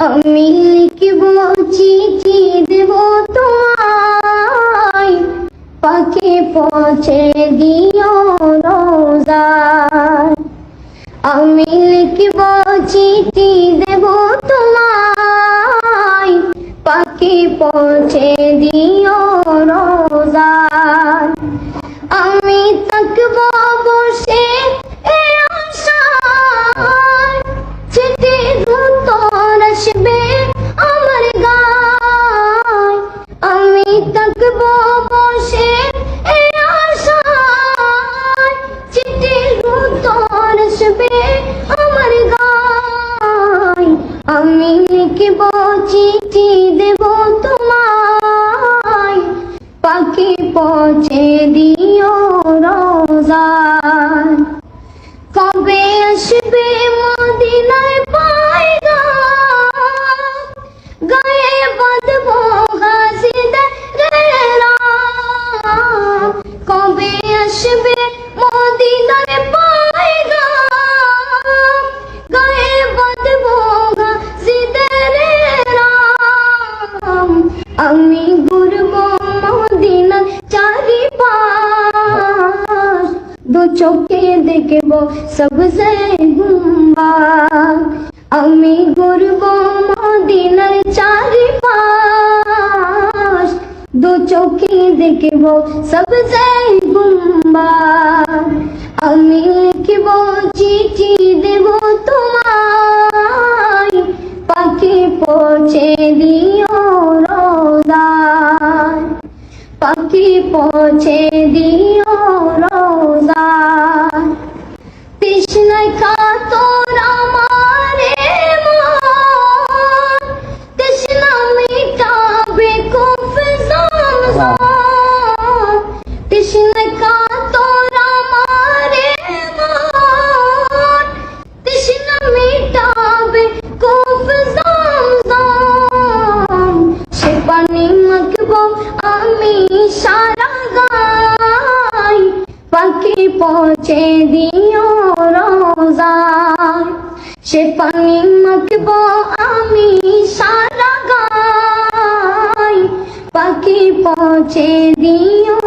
আমি লিখব চিঠি দেব তোমায়, পাখি পৌঁছে দিও রোজায়। আমি লিখব চিঠি দেব তোমায়, পাখি পৌঁছে দিও রোজায়। আমি থাকব বসে এ আশায়, চিঠি দ্রুত আসবে আমার গায়। আমি থাকব বসে এ আশায়, চিঠি দ্রুত আসবে আমার গায়। আমি লিখব চিঠি দেব তোমায়, পাখি পৌঁছে দিও রোজায়। কবে আসবে মদিনায় পয়গাম, গায়ে বাঁধব হাসিদের রাম। কবে আসবে মদিনায় পয়গাম, গায়ে বাঁধব হাসিদের রাম। আমি ঘুরব মদিনার চারিপাশ, দু চোখে দেখব সবজে গুম্বাদ। আমি ঘুরব মদিনার চারিপাশ, দু চোখে দেখব সবজে গুম্বাদ। আমি লিখব চিঠি দেব তোমায়, পাখি পৌঁছে দিও রোজায়। পাখি পৌঁছে দিও রোজায়। তৃষ্ণায় কাতর আমার মন, তৃষ্ণা মিটাবে খুব জমজম। তৃষ্ণায় কাতর আমার মন, তৃষ্ণা মিটাবে খুব জমজম। সে পানি মাখব আমি সারা গায়, পাখি পৌঁছে দিও রোজায়। সে পানি মাখব আমি সারা গায়, পাখি পৌঁছে দিও